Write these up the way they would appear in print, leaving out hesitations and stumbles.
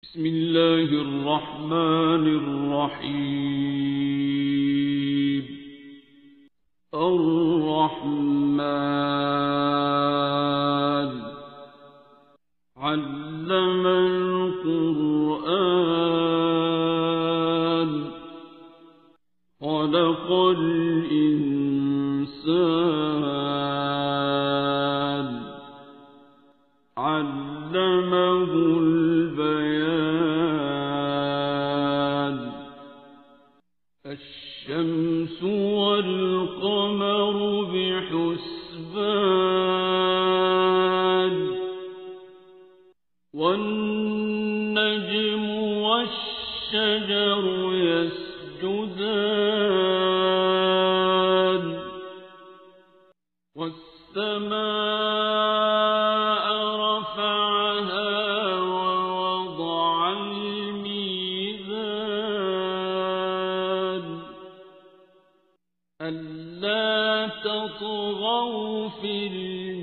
بسم الله الرحمن الرحيم. الرحمن علم القرآن خلق الإنسان علمه البيان. الشمس والقمر بحسبان والنجم والشجر يسجدان والسماء رفعها ووضع الميزان ألا تطغوا في الميزان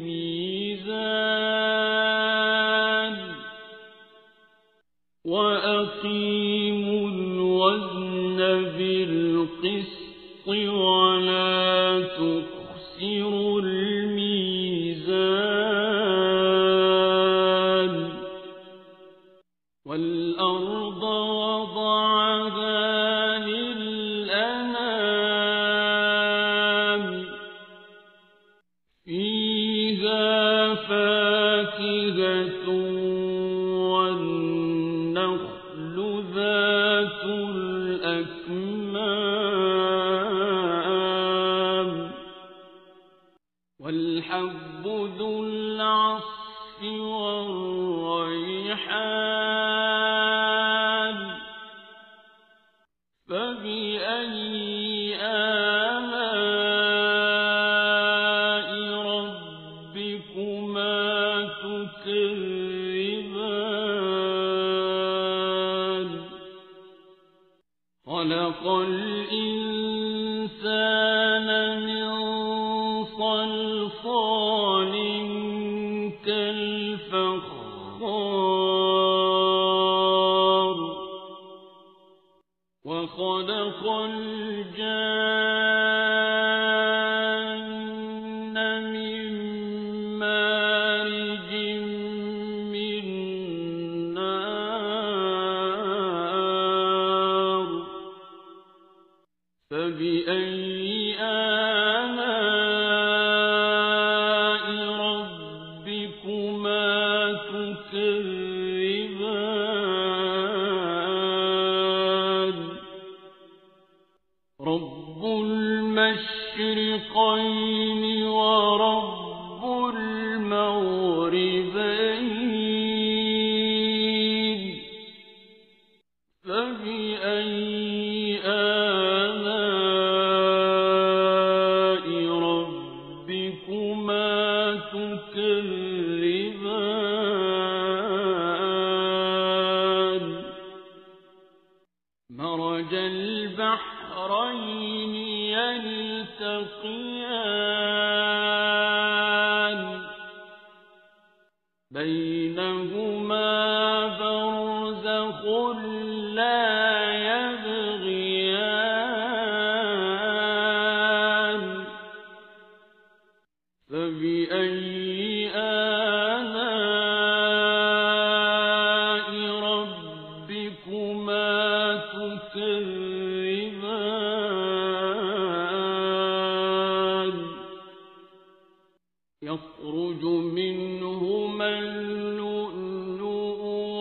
وأقيموا الوزن بالقسط ولا تخسروا الميزان. والأرض وضعها للأنام فيها فاكهة والنخل ذات الأكمام والحب ذو العصف والريحان. فبأي آلاء ربكما تكذبان. خلق الإنسان من صلصال كالفخار وخلق الجان من مارج من نار. فبأي آلاء ربكما تكذبان. رب المشرقين ورب المغربين. فبأي آلاء ربكما تكذبان. مرج البحرين يلتقيان بينهما برزخ لا يبغيان. فبأي آلاء ربكما تكذبان. يخرج منهما اللؤلؤ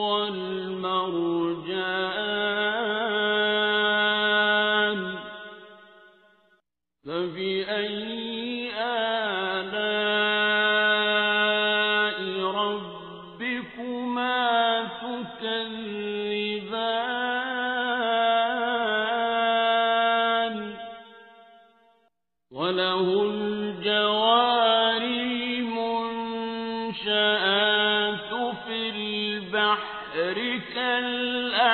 والمرجان. فبأي آلاء ربكما تكذبان. وله الجوار المنشآت في البحر كالأعلام.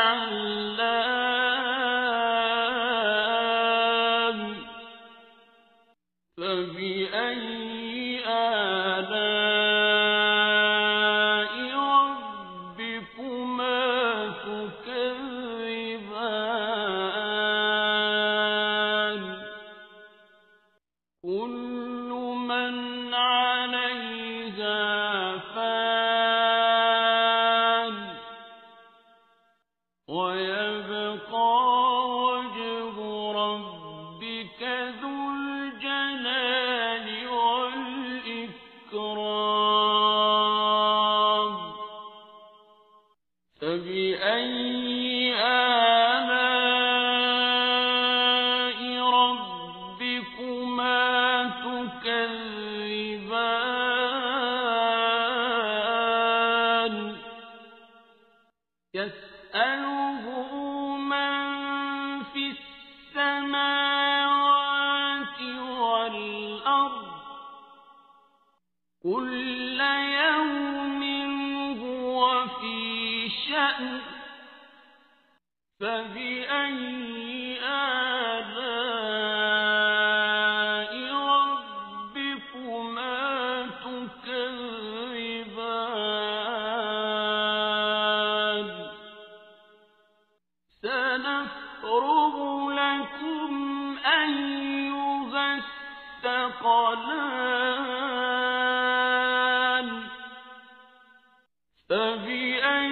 فبأي آلاء ربكما تكذبان. ويبقى وجه ربك ذو الجلال والإكرام فبأي آلاء ربكما تكذبان يسأله من في السماوات والأرض كل يوم هو في شأن فبأي آلاء ربكما تكذبان سنفرغ لكم أيها الثقلان فبأي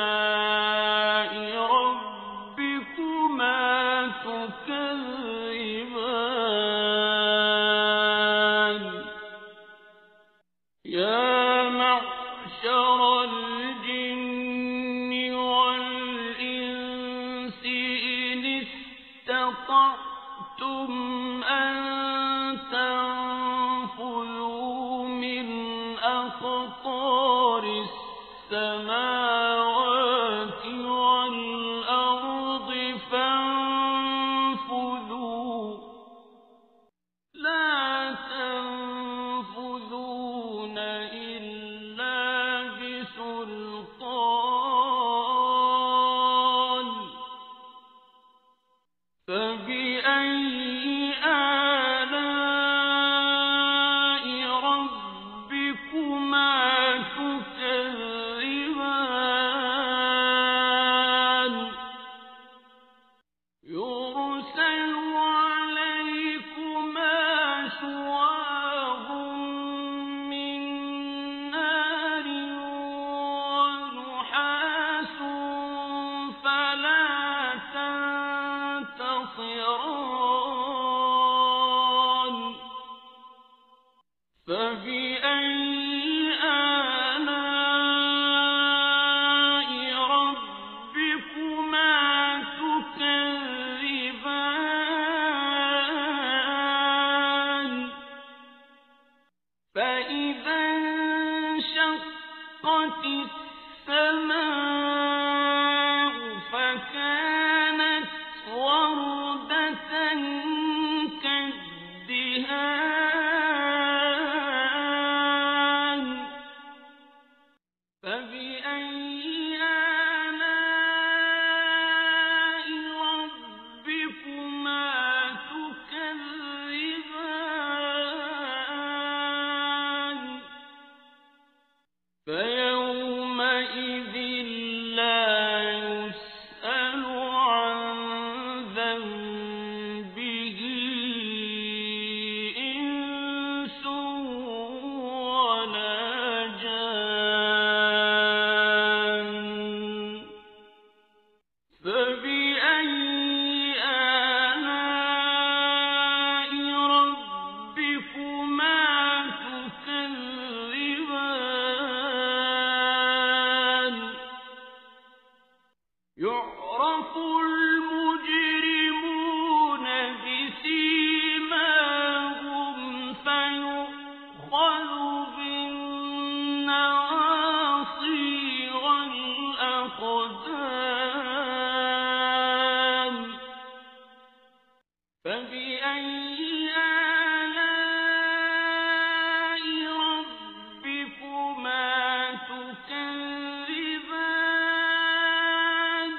آلاء ربكما تكذبان يا معشر الجن والإنس إن استطعتم أن تنفذوا من أقطار السماوات والأرض فانفذوا لا تنفذون إلا بسلطان فبأي آلاء ربكما تكذبان يرسل عليكما شواظ من نار ونحاس فلا تنتصران فبأي آلاء ربكما تكذبان فإذا انشقت السماء فكانت وردة كالدهان فبأي آلاء ربكما تكذبان فيومئذ لا يسأل عن ذنبه إنس ولا جان فبأي آلاء ربكما تكذبان يعرف المجرمون بسيماهم فيؤخذ بالنواصي والأقدام فبأي آلاء ربكما تكذبان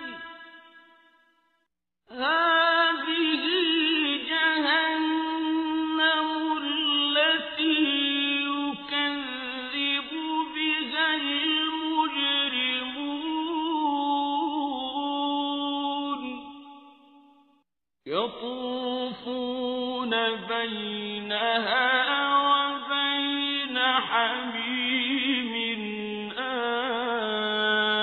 هذه جهنم التي يكذب بها المجرمون يطوفون بينها وبين حميم آن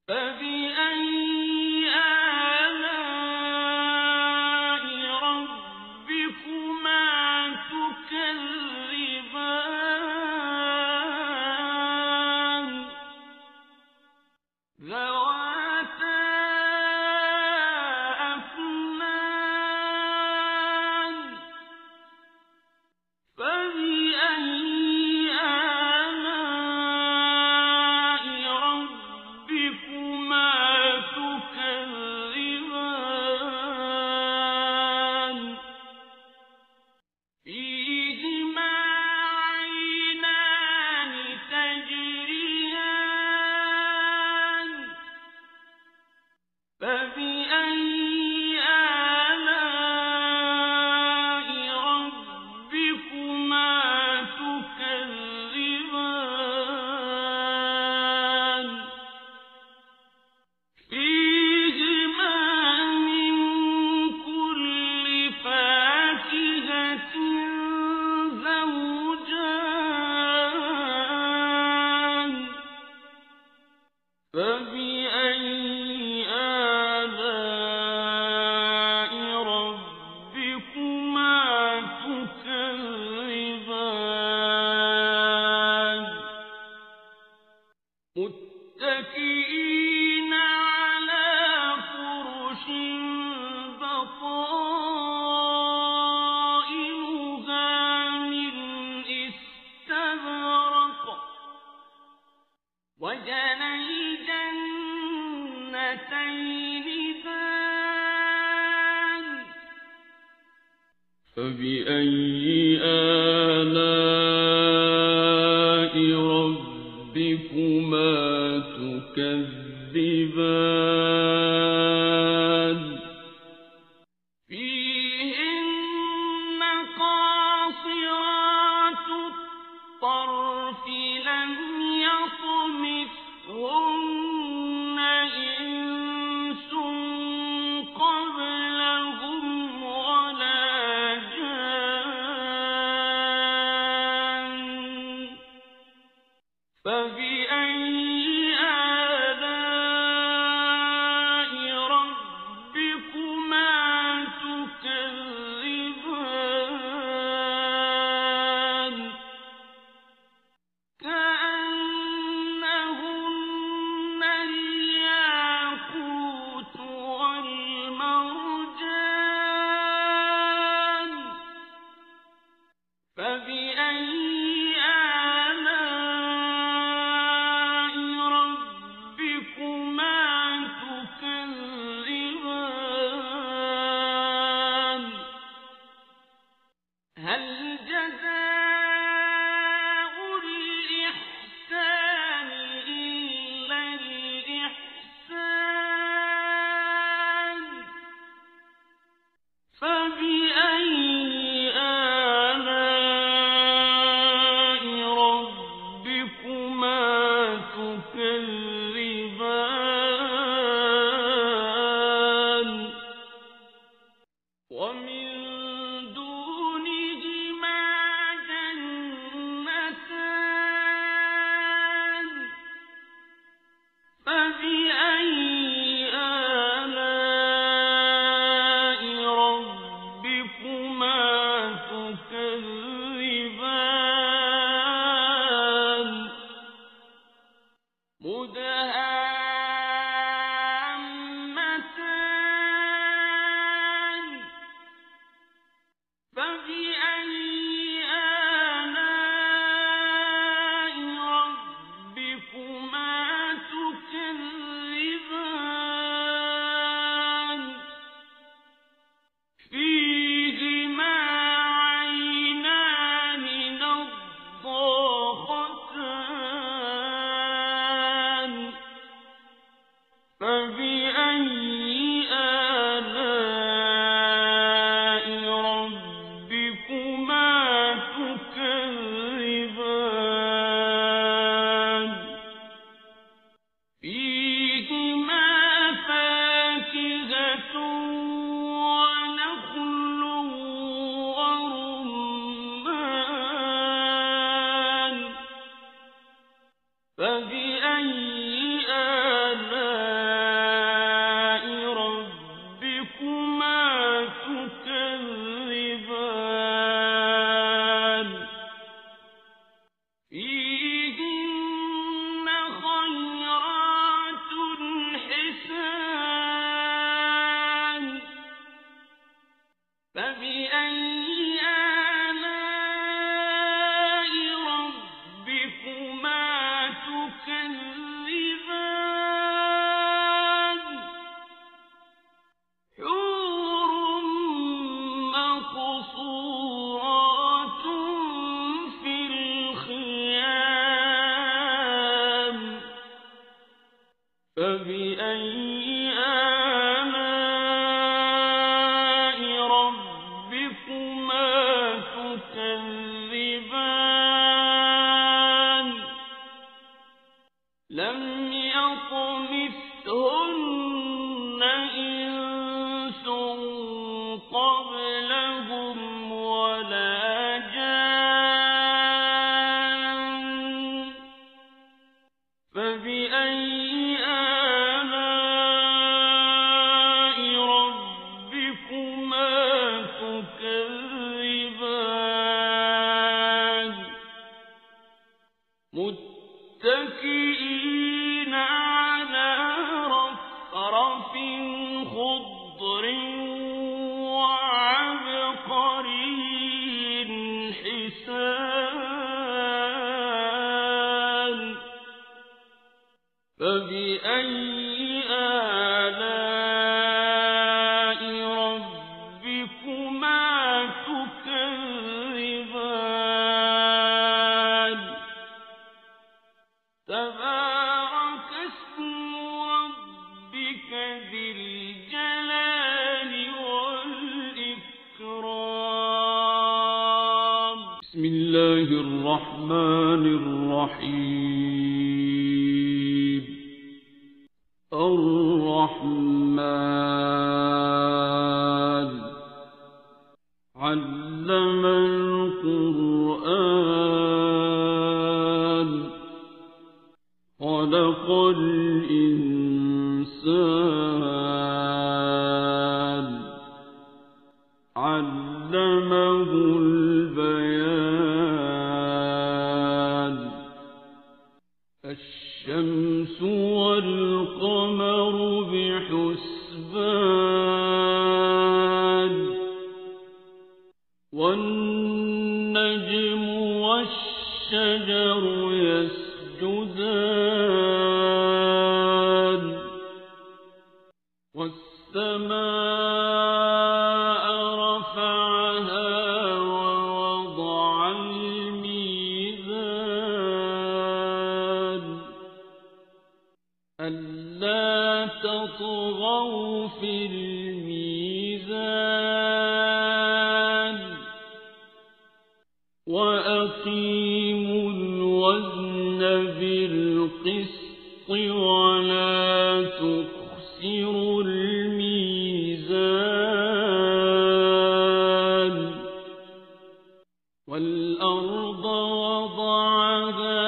فبأي آلاء ربكما تكذبان ذواتا أفنان فبأي آلاء ربكما تكذبان فيهما عينان تجريان فبأي آلاء ربكما تكذبان فيهما من كل فاكهة زوجان فبأي آلاء ربكما تكذبان متكئين على فرش بطائنها من استبرق وجنى الجنتين دان فبأي آلاء ربكما تكذبان فيهن قاصرات الطرف لم يطمثهن إنس قبلهم ولا جان فبأي آلاء ربكما تكذبان كأنهن الياقوت والمرجان فبأي آلاء ربكما تكذبان هل جزاء الإحسان إلا الإحسان فبأي آلاء ربكما تكذبان ومن دونهما جنتان فبأي آلاء ربكما تكذبان مدهامتان فبأي آلاء ربكما تكذبان فبأي آلاء ربكما تكذبان لم يطمثهن إنس قبلهم ولا جان فبأي آلاء ربكما تكذبان متكئين على رفرف خضر وعبقري حسان فبأي آلاء ربكما تكذبان تبارك اسم ربك ذي الجلال والإكرام بسم الله الرحمن الرحيم الرحمن علم القرآن خلق الإنسان علمه البيان الشمس والقمر بحسبان والنجم والشجر يسجدان والسماء رفعها ووضع الميزان ألا تطغوا في الميزان وأقيموا الوزن بالقسط ولا تخسروا الميزان والأرض وضعها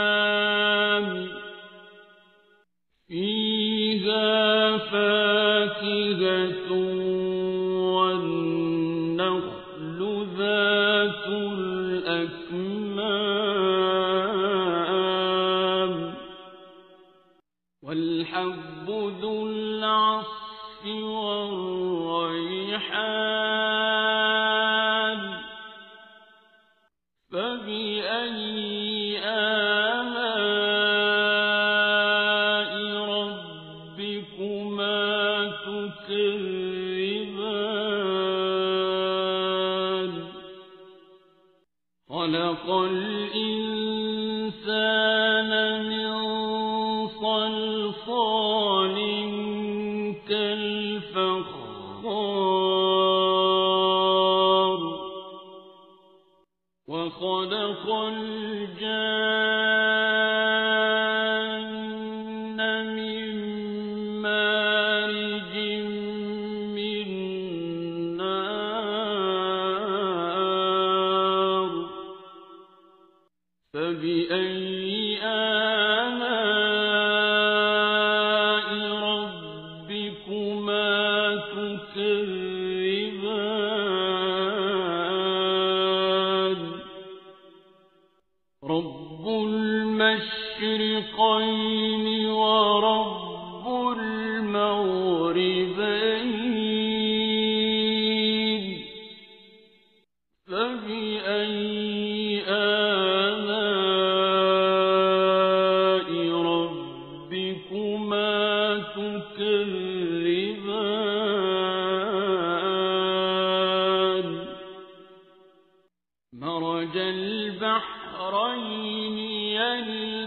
للأنام فيها فاكهة والنخل ذات الأكمام والحب ذو العصف والريحان فبأي آلاء ربكما تكذبان خلق الإنسان من صلصال كالفخار وخلق الجان من مارج من نار فبأي آلاء ربكما تكذبان رب المشرقين ورب المغربين فبأي آلاء ربكما تكذبان مرج البحرين يلتقيان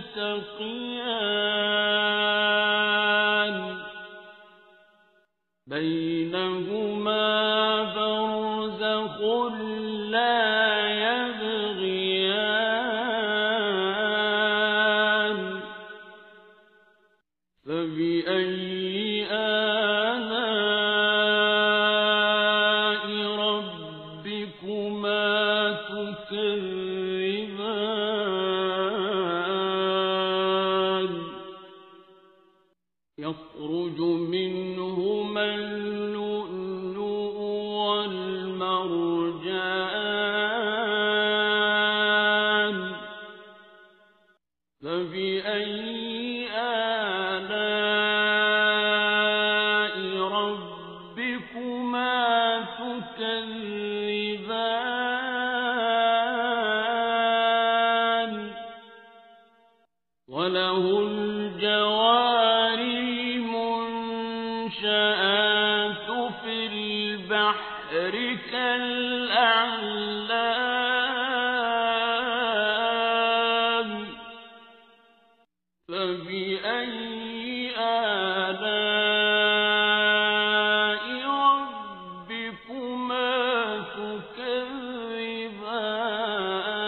يلتقيان بينهما برزخ لا يبغيان فبأي آلاء ربكما تكذبان يخرج منهما اللؤلؤ والمرجان فبأي آلاء ربكما تكذبان وله الجوار المنشآت في البحر كالأعلام فبأي آلاء ربكما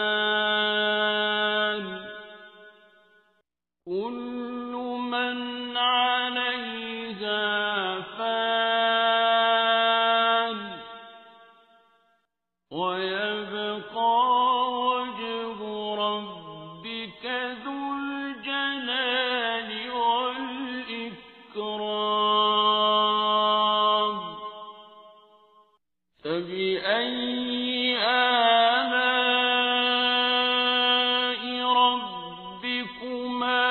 تكذبان كل من عليها فان ويبقى وجه ربك ذو الجلال والإكرام فبأي آلاء ربكما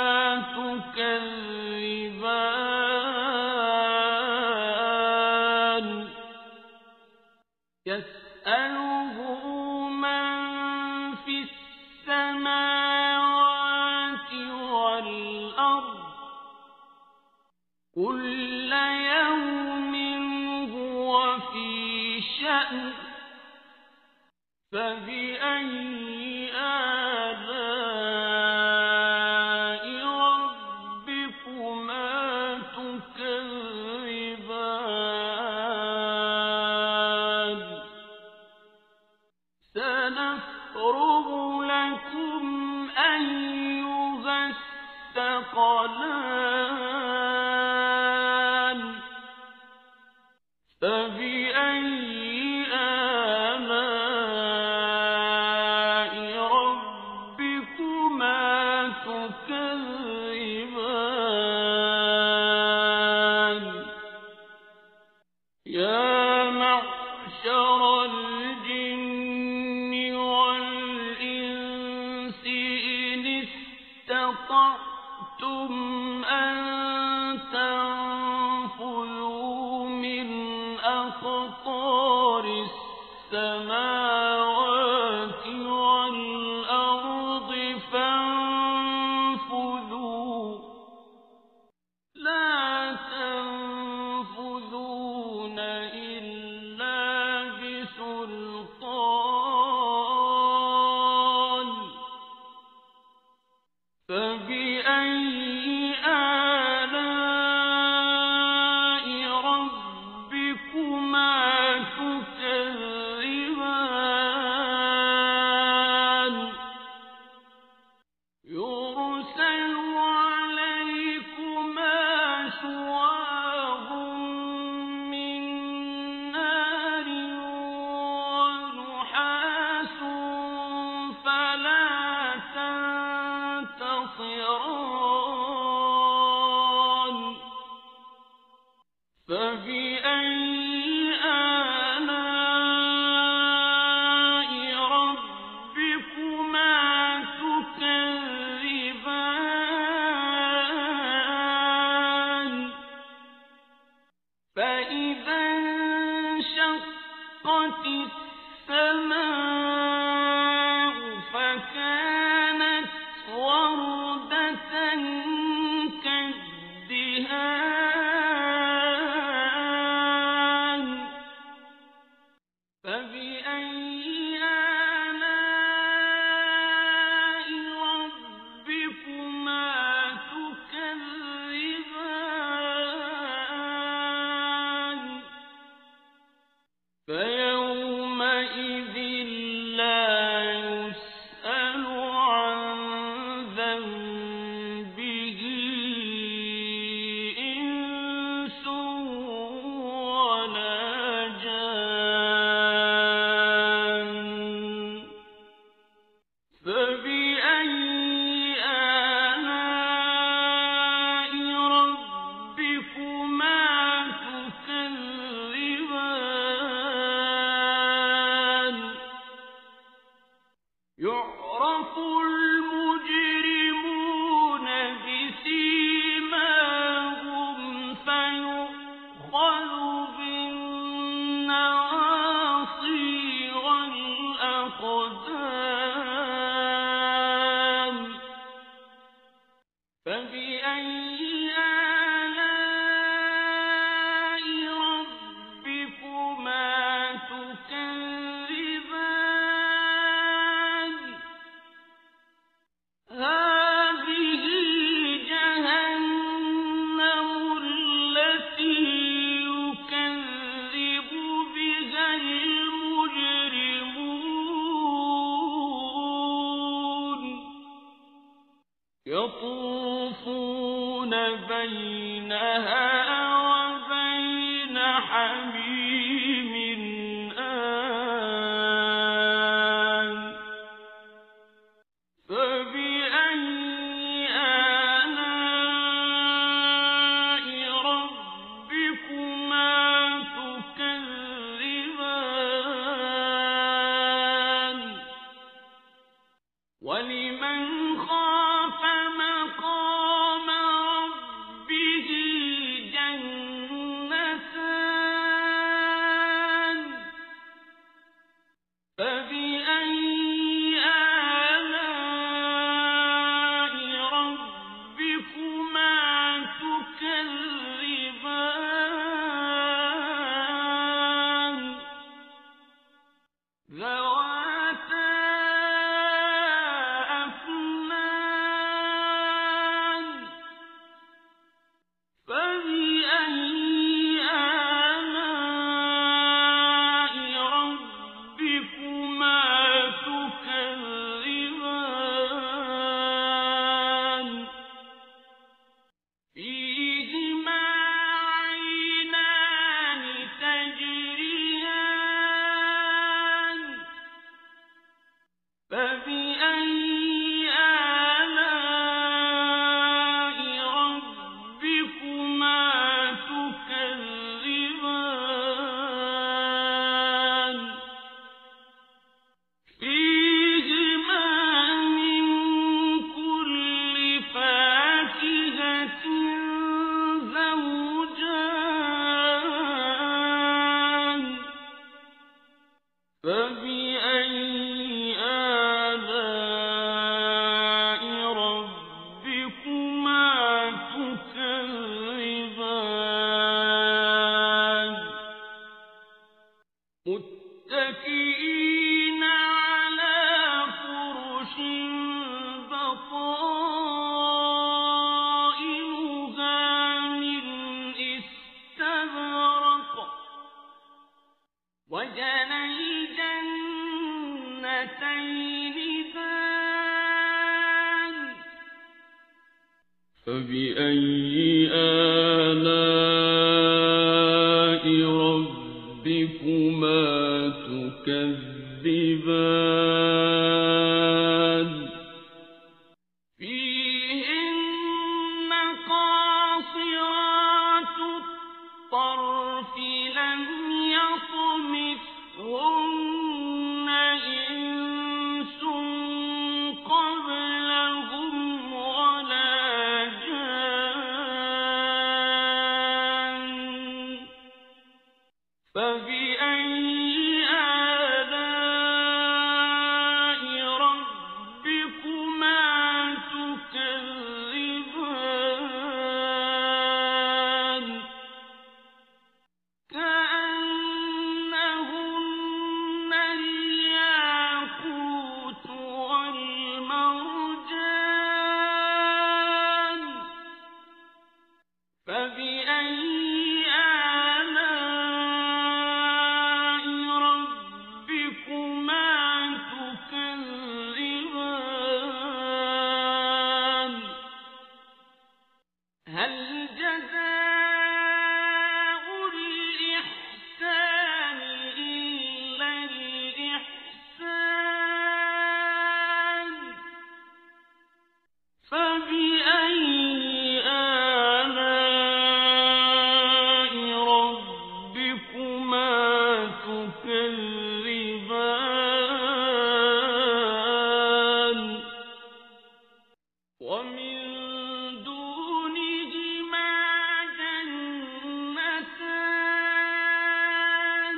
تكذبان يسأله من في السماوات والأرض كل يوم هو في شأن فبأي آلاء ربكما تكذبان سنفرغ لكم أيها الثقلان فبأي آلاء ربكما تكذبان يا معشر الجن والإنس إن استطعتم أن تنفذوا من أقطار السماوات والأرض فانفذوا لا تنفذون إلا بسلطان فبأي آلاء ربكما تكذبان يرسل عليكما شواظ من نار ونحاس فلا تنتصران فبأي آلاء ربكما تكذبان فإذا انشقت السماء فكانت وردة كالدهان فبأي آلاء ربكما فبأي آلاء ربكما تكذبان هذه جهنم التي يكذب بها المجرمون يطوفون بينها وبين حميم آن فبأي آلاء ربكما تكذبان ولمن خاف مقام ربه جنتان فبأي آلاء ربكما تكذبان ذواتا أفنان فبأي آلاء ربكما تكذبان فيهما عينان تجريان فبأي آلاء ربكما تكذبان فيهما من كل فاكهة زوجان فبأي آلاء ربكما تكذبان متكئين على فرش بطائنها من استبرق وجنى الجنتين دان فبأي آلاء ربكما تكذبان فيهن قاصرات الطرف لم يطمثهن إنس قبلهم ولا جان فبأي آلاء ربكما تكذبان كأنهن الياقوت والمرجان فبأي آلاء ربكما تكذبان هل جزاء الإحسان إلا الإحسان فبأي آلاء ربكما تكذبان ومن دونهما جنتان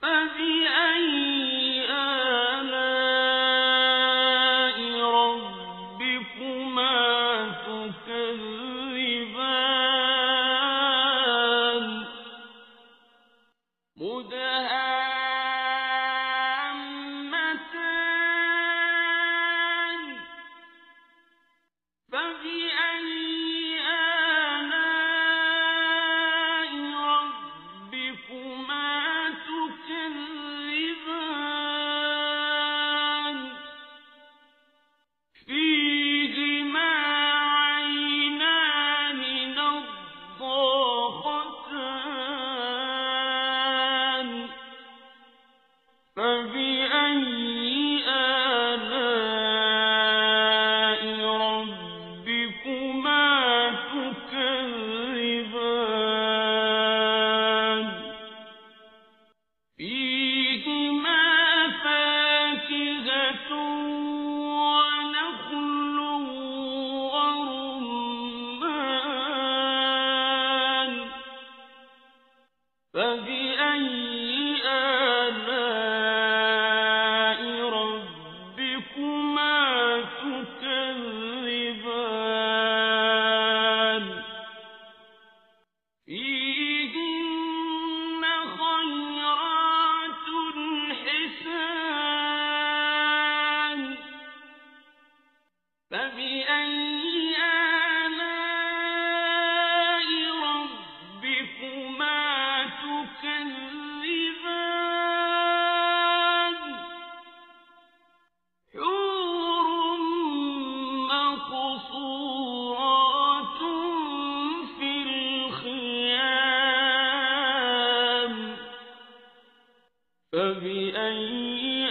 فبأي آلاء ربكما فبأي آلاء ربكما تكذبان فيهما عينان نضاختان فبأي آلاء ربكما تكذبان فيهما فاكهة ونخل ورمان فبأي آلاء ربكما تكذبان فيهن خيرات حسان فبأي آلاء ربكما تكذبان حور مقصورات في الخيام فبأي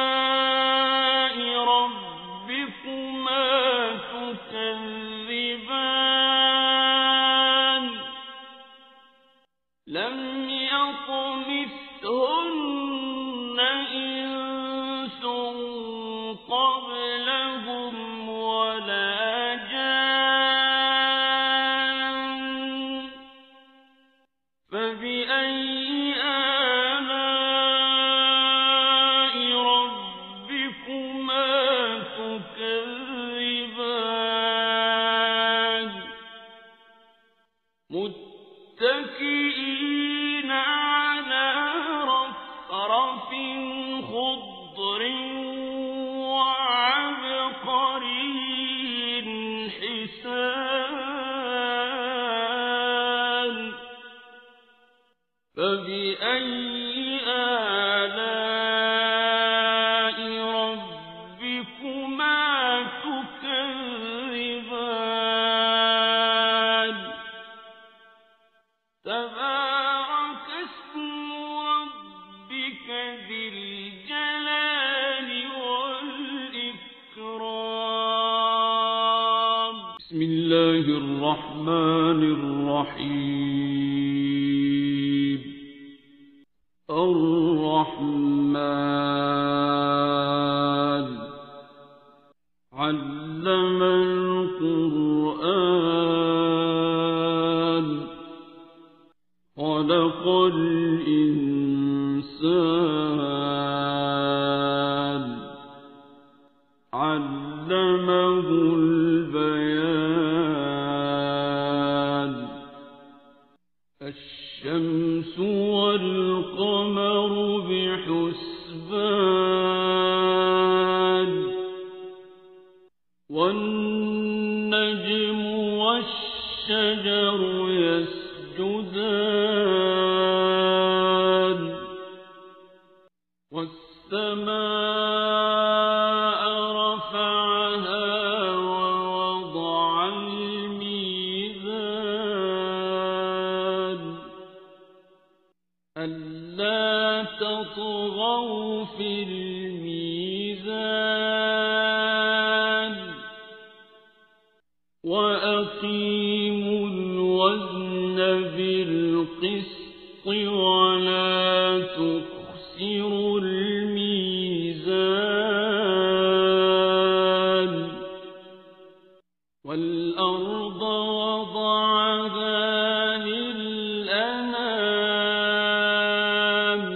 آلاء ربكما تكذبان لم يطمثهن إنس قبلهم ولا جان فبأي آلاء ربكما تكذبان متكئين على رفرف خضر وعبقري حسان فبأي آلاء ربكما تكذبان تبارك اسم ربك ذي الجلال والإكرام بسم الله الرحمن الرحيم الرحمن علم القرآن خلق الإنسان علمه البيان الشمس والقمر بحسبان والنجم والشجر يسجدان والسماء رفعها ووضع الميزان ألا تطغوا في الميزان وأقيموا الوزن بالقسط ولا تخسروا الميزان والأرض وضعها للأنام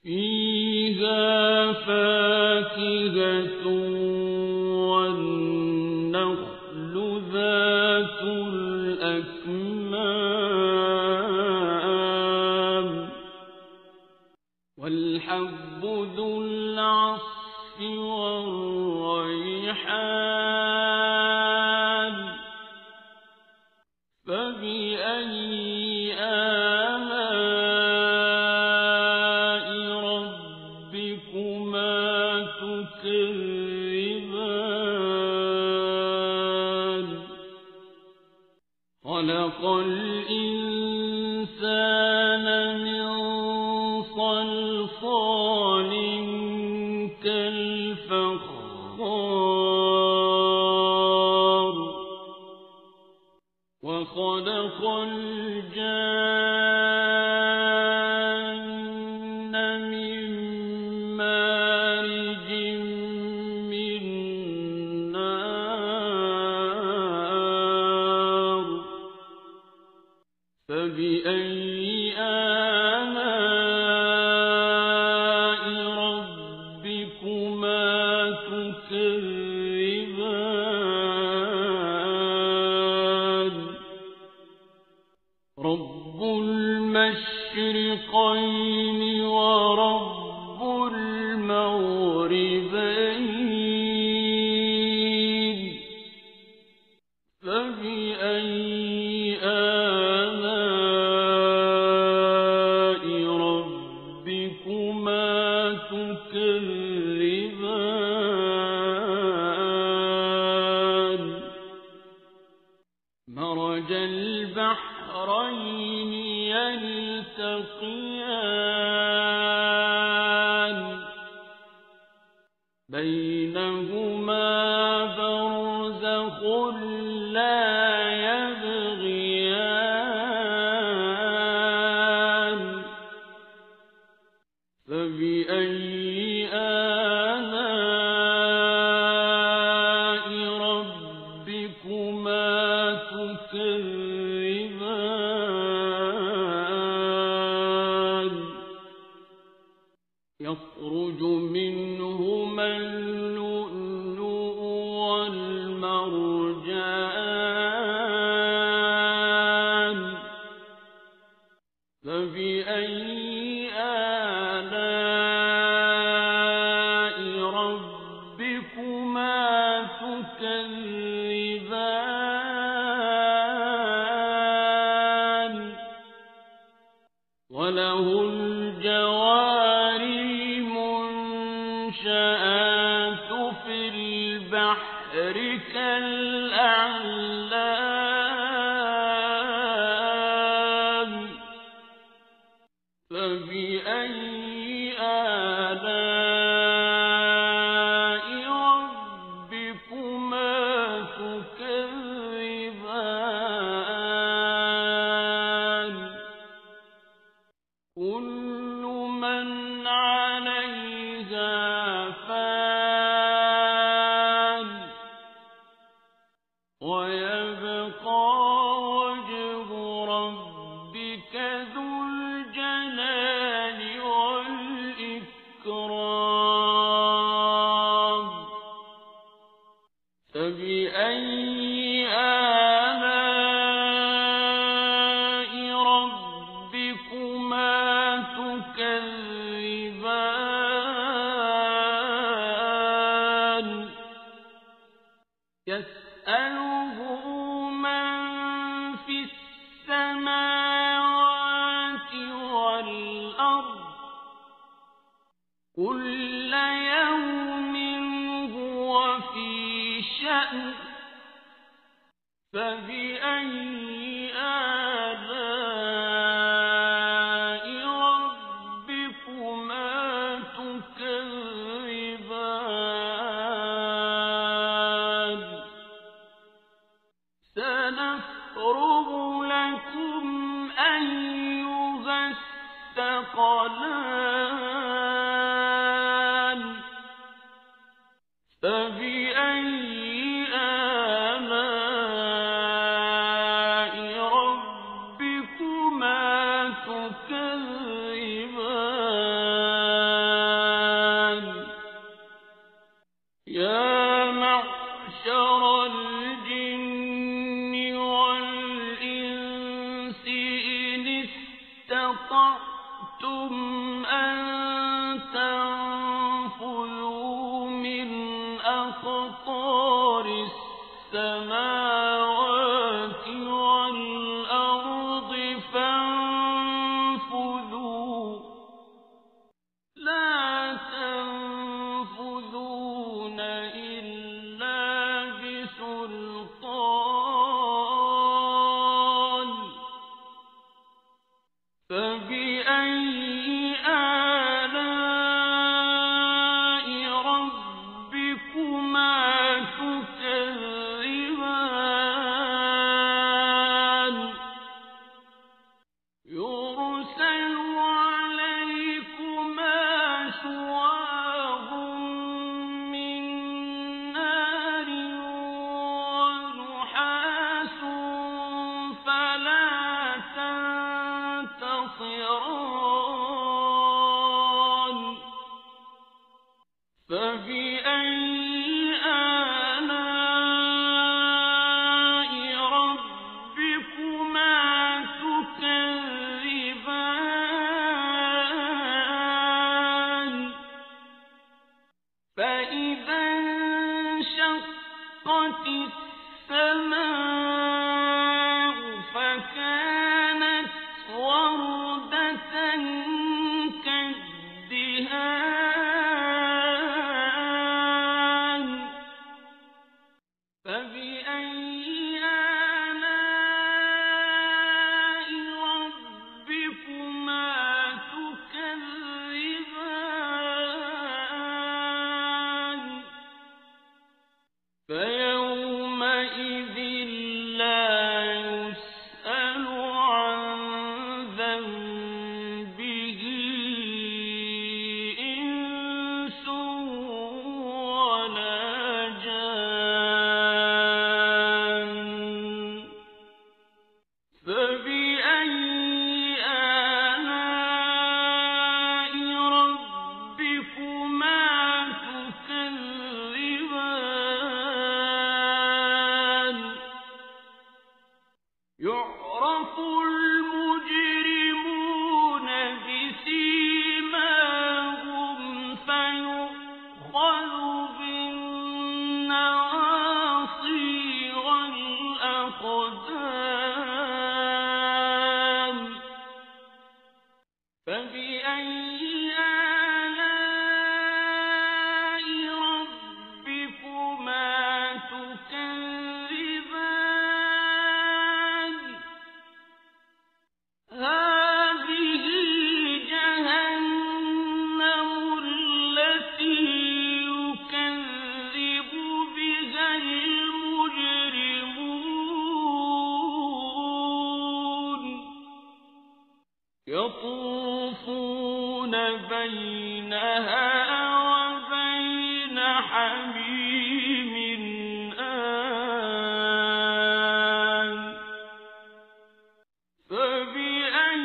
فيها فاكهة والنخل ذات الأكمام والحب ذو العصف والريحان الحال فبأي آلاء ربكما تكذبان خلق الإنسان من صلصال كالفخار وخلق الجان من مارج من نار فبأي آلاء ربكما تكذبان رب المشرقين ورب المغربين فبأي آلاء ربكما تكذبان مرج البحرين يلتقيان بينهما برزخ لا يبغيان فبأي آلاء ربكما تكذبان يخرج منهما اللؤلؤ والمرجان فبأي آلاء ربكما تكذبان وله الجوار المنشآت في البحر كالأعلام فبأي آلاء ربكما تكذبان كل من عليها فان ويبقى وجه ربك ذو الجلال والإكرام فبأي آلاء ربكما تكذبان يسأله من في السماوات والأرض كل يوم هو في شأن فبأي آلاء ربكما تكذبان سنفرغ لكم أيها الثقلان فبأي آلاء ربكما تكذبان يا معشر الجن والإنس إن استطعتم أن تنفذوا من أقطار السماوات والأرض فانفذوا لا تنفذون إلا بسلطان فبأي آلاء ربكما تكذبان يرسل عليكما شواظ من نار ونحاس فلا تنتصران فبأي آلاء ربكما تكذبان فإذا انشقت السماء فكانت وردة كالدهان فبأي آلاء ربكما تكذبان فيومئذ لا يسأل عن ذنبه إنس ولا جان فبأي آلاء ربكما تكذبان يعرف المجرمون بسيماهم فيؤخذ بالنواصي والأقدام فبأي آلاء ربكما تكذبان هذه جهنم التي يكذب بها المجرمون يطوفون بينها وبين حميم آن فبأي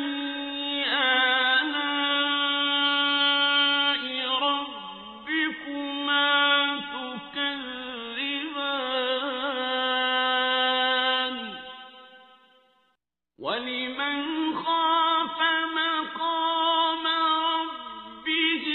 آلاء ربكما تكذبان ولمن خاف مقام ربه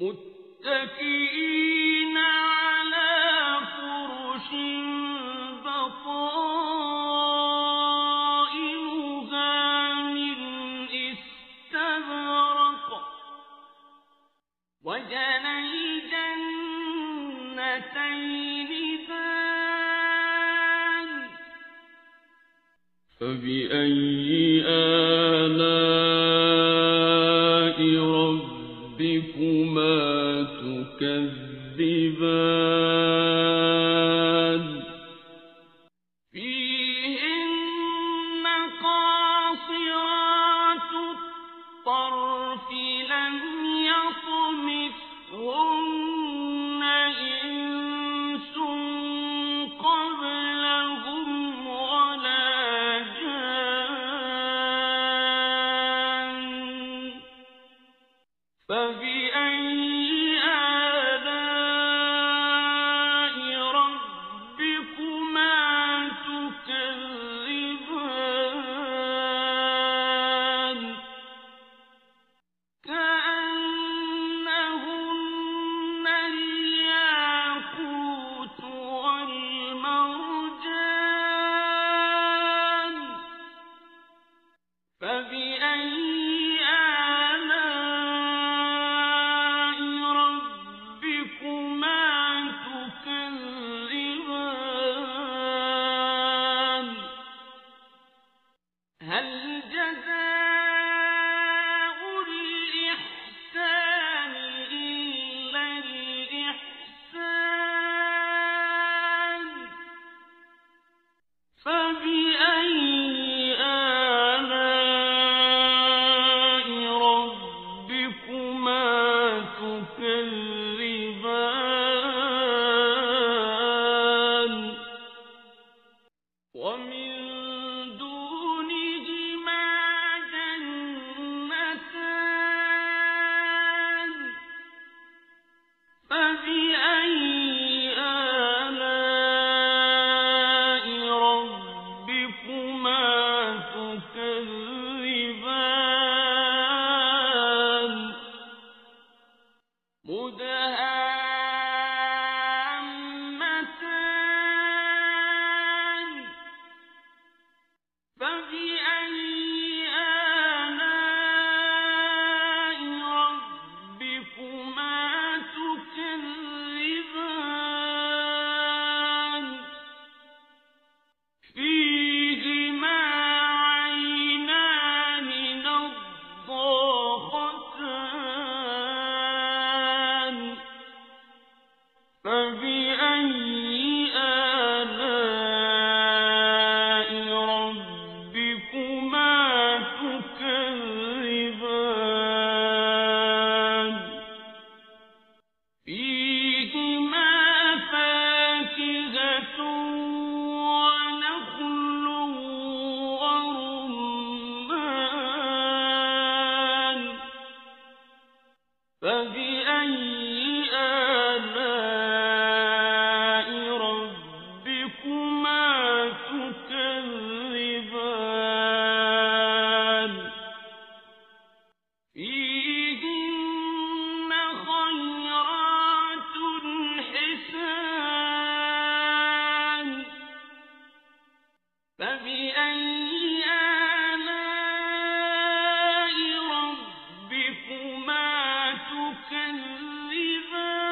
متكئين على فرش بطائنها من استبرق وجنى الجنتين دان فبأي آلاء ربكما تكذبان فيهن قاصرات الطرف لم يطمثهن إنس قبلهم ولا جان فبأي آلاء ربكما تكذبان كأنهن الياقوت والمرجان فبأي آلاء ربكما تكذبان هل جزاء الإحسان إلا الإحسان فبأي آلاء ربكما تكذبان ومن دونهما جنتان فبأي آلاء ربكما تكذبان مدهامتان فبأي آلاء ربكما تكذبان فيهما عينان نضاختان فبأي آلاء ربكما تكذبان فيهما فاكهة ونخل ورمان فبأي آلاء ربكما تكذبان فيهن خيرات حسان فبأي آلاء ربكما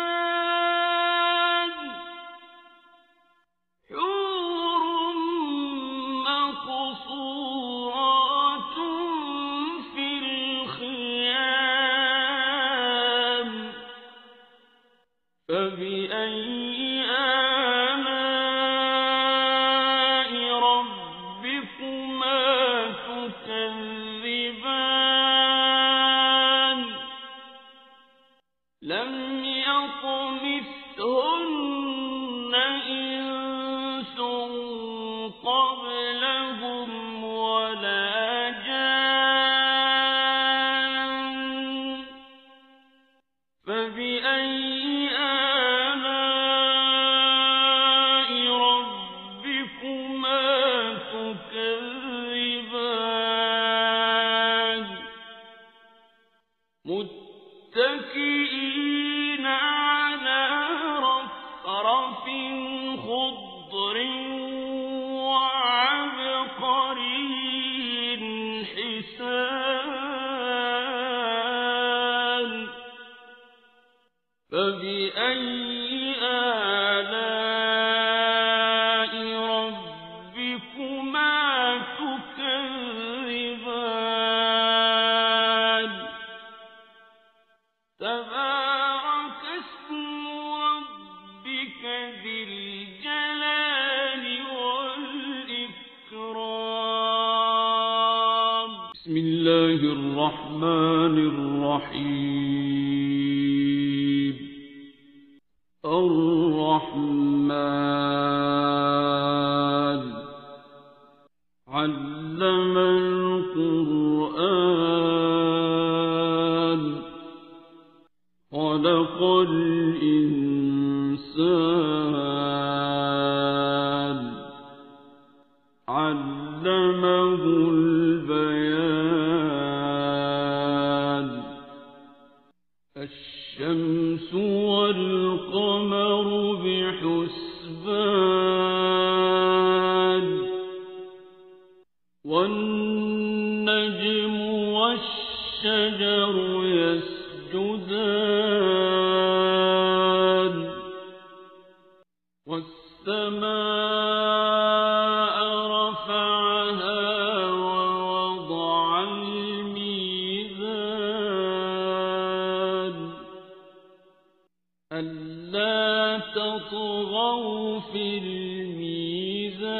تكذبان حور مقصورات في الخيام فبأي آلاء ربكما تكذبان لم يطمثهن إنس قبلهم ولا جان فبأي آلاء ربكما تكذبان متكئين فبأي آلاء ربكما تكذبان تبارك اسم ربك ذي الجلال والإكرام بسم الله الرحمن الرحيم الرحمن علم القرآن خلق الإنسان علمه البيان الشمس والقمر بحسبان والنجم والشجر يسجدان والسماء رفعها ووضع الميزان ألا تطغوا في الميزان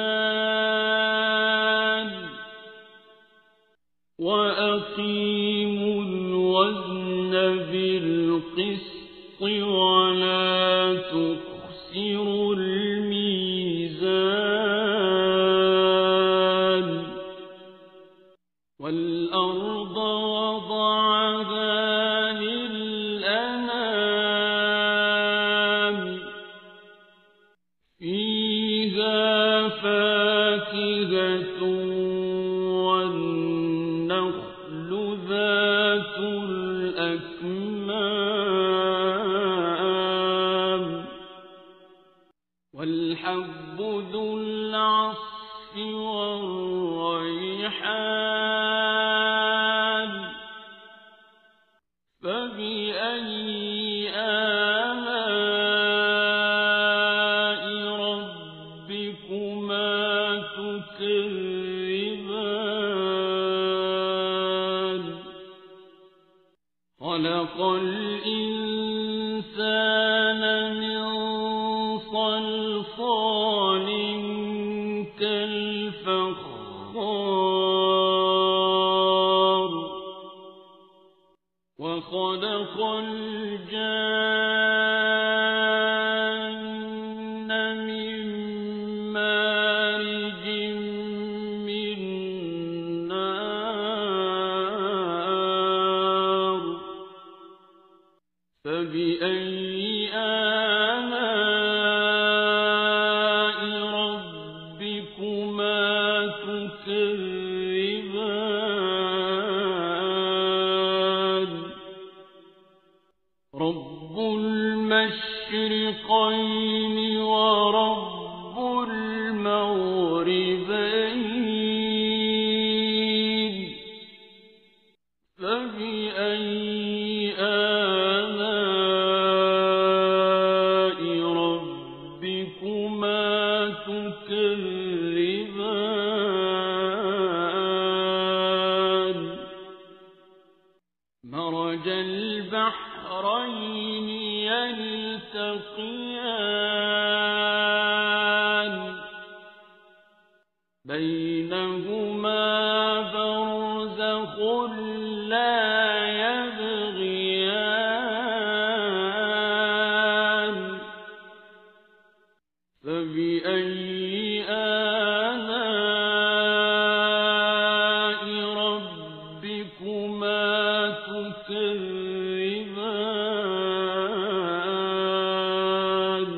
وأقيموا الوزن بالقسط ولا تخسروا الميزان والأرض وضعها للأنام فيها فاكهة والنخل ذات الأكمام والحب ذو العصف والريحان فبأي آلاء ربكما تكذبان خلق الإنسان من صلصال كالفخار وخلق الجان من مارج من نار فبأي آلاء ربكما تكذبان رب المشرقين ورب المغربين فبأي آلاء ربكما تكذبان مرج البحرين يلتقيان بينهما برزخ لا يبغيان فبأي آلاء ربكما تكذبان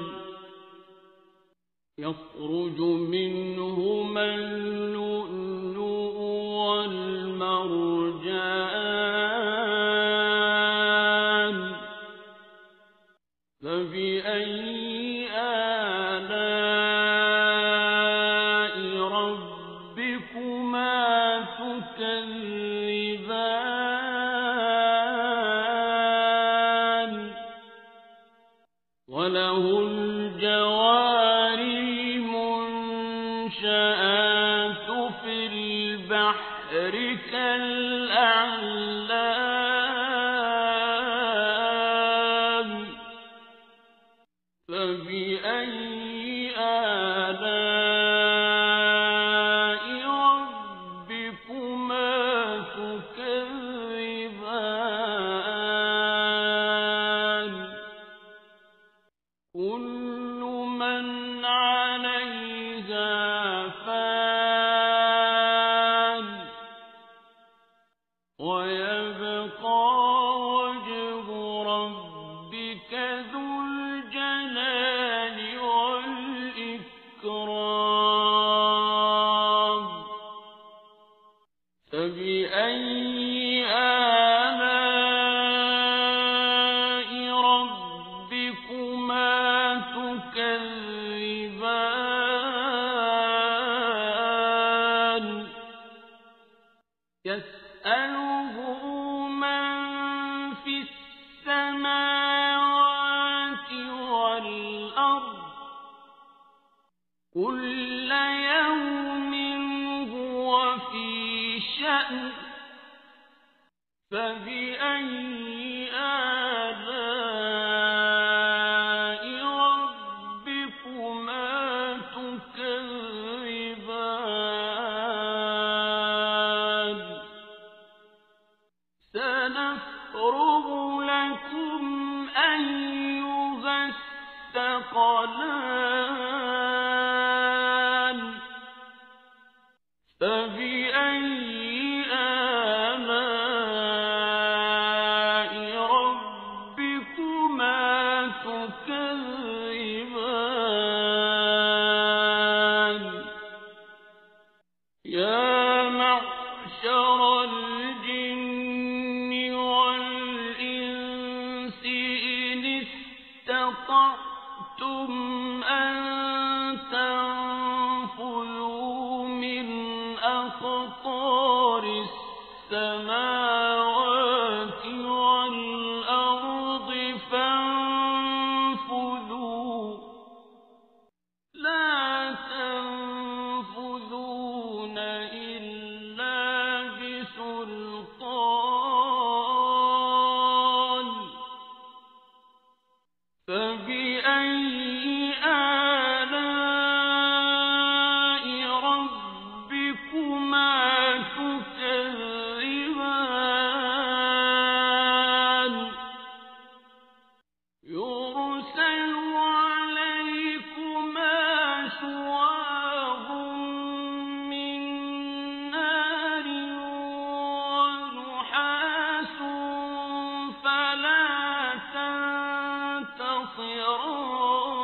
يخرج منهما اللؤلؤ والمرجان فبأي آلاء ربكما تكذبان؟ وله الجوار المنشآت في البحر كالأعلام فبأي آلاء ربكما تكذبان كل من عليها فان ويبقى وجه ربك ذو الجلال والإكرام فبأي آلاء ربكما تكذبان يسأله من في السماوات والأرض كل يوم هو في شأن فبأي آلاء ربكما تكذبان سنفرغ لكم أيها الثقلان فبأي آلاء ربكما تكذبان يا معشر الجن والإنس إن استطعتم أن تنفذوا من أقطار السماوات والأرض فانفذوا لا تنفذون إلا بسلطان فبأي آلاء ربكما تكذبان يرسل عليكما شواظ من نار ونحاس فلا تنتصران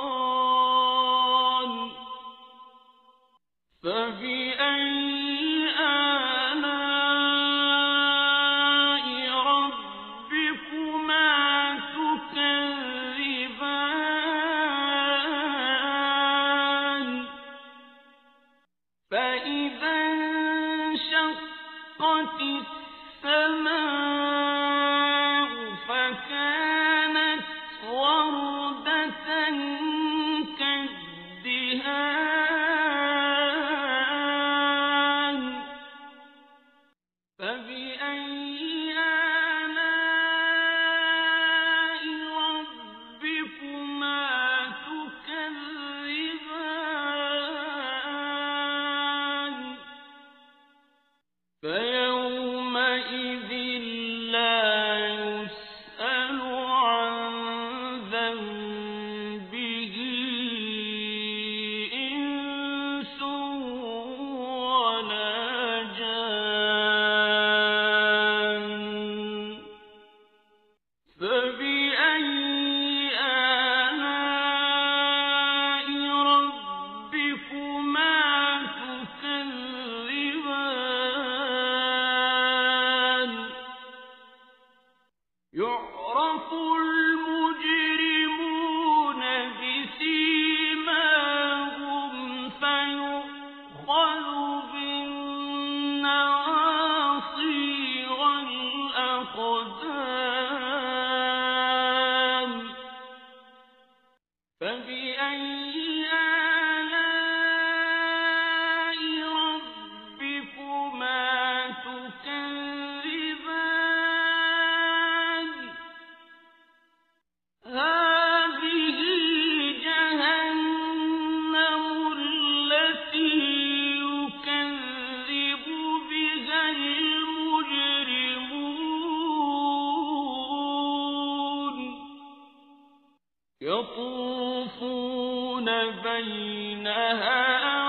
يطوفون بينها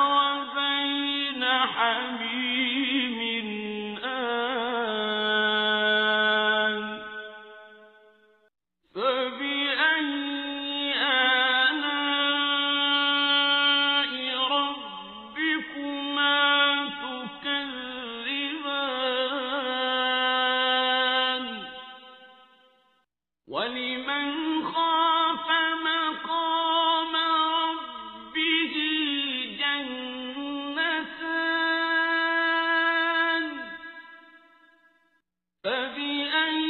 وبين حميم آن فبأي آلاء ربكما تكذبان ولمن خاف مقام ربه جنتان فبأي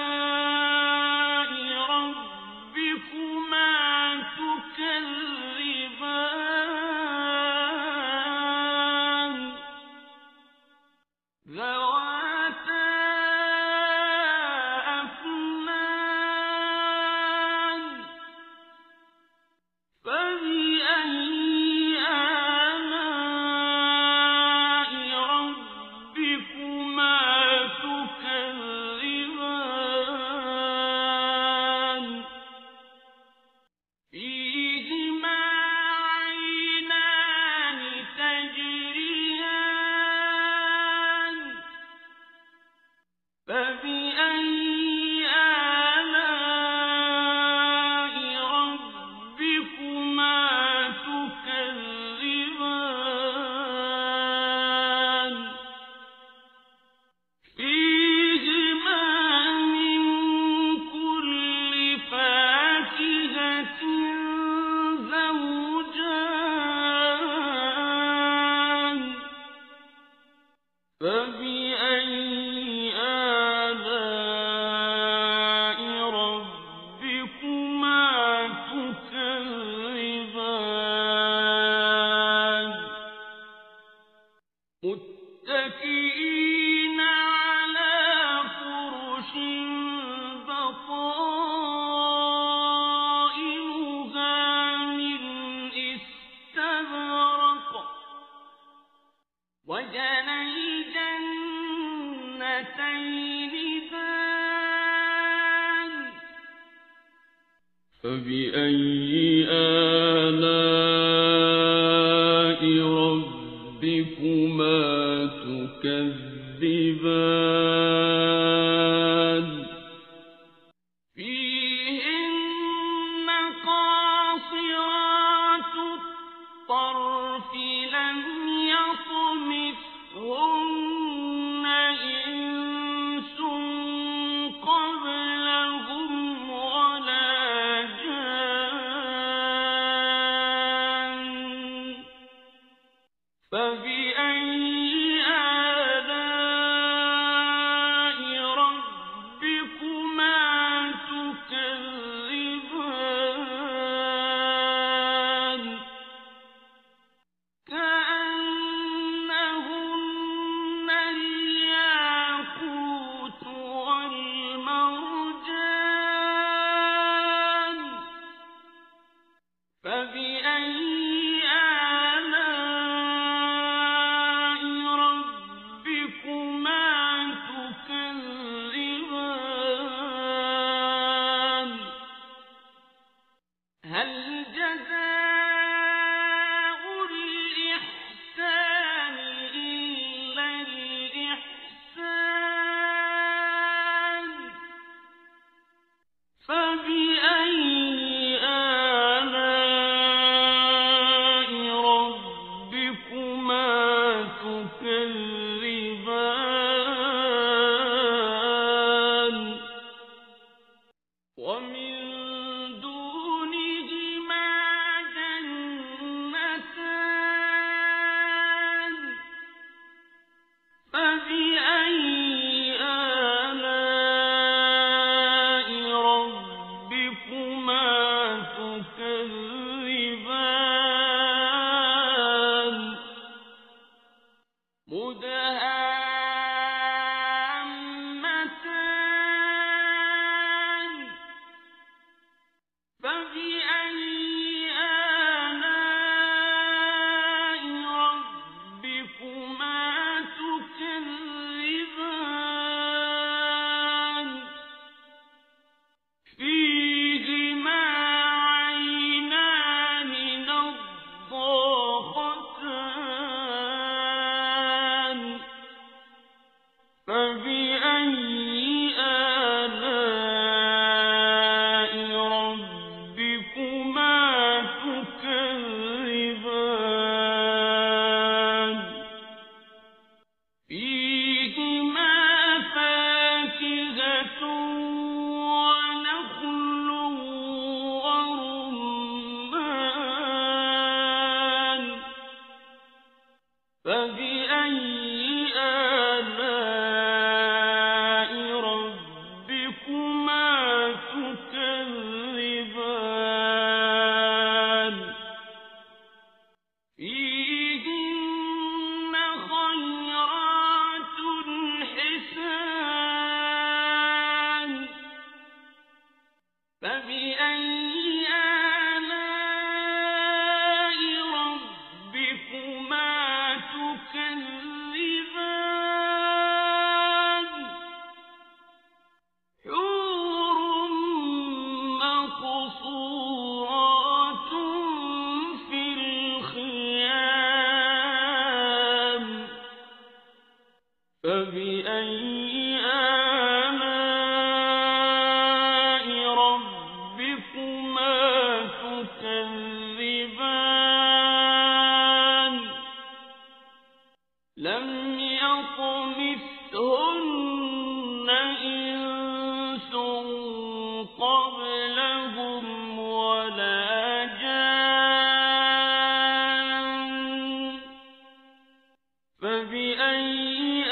آلاء ربكما تكذبان ذواتا أفنان فبأي آلاء ربكما تكذبان فيهما عينان تجريان فبأي آلاء ربكما تكذبان فيهما من كل فاكهة زوجان فبأي آلاء ربكما تكذبان متكئين على فرش بطائنها من استبرق وجنى الجنتين دان فبأي آلاء ربكما تكذبان فيهن قاصرات الطرف لم يطمثهن إنس قبلهم ولا جان فبأي آلاء ربكما تكذبان كأنهن الياقوت والمرجان فبأي آلاء ربكما تكذبان هل جزاء الإحسان إلا الإحسان فبأي آلاء ربكما تكذبان ومن دونهما جنتان فبأي آلاء ربكما تكذبان مدهامتان تكذبان فيهن خيرات حسان فبأي آلاء ربكما تكذبان حور مقصورات في الخيام فبأي آلاء ربكما تكذبان لم يطمثهن إنس قبلهم ولا جان فبأي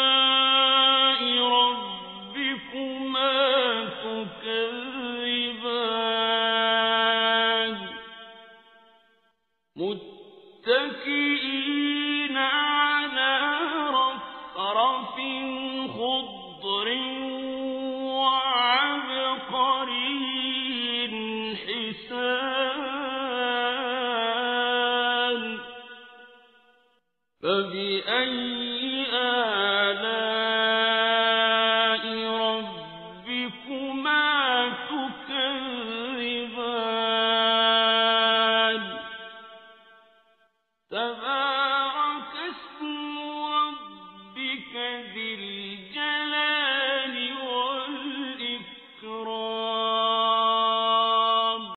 آلاء ربكما تكذبان متكئين على رفرف خضر وعبقري حسان فبأي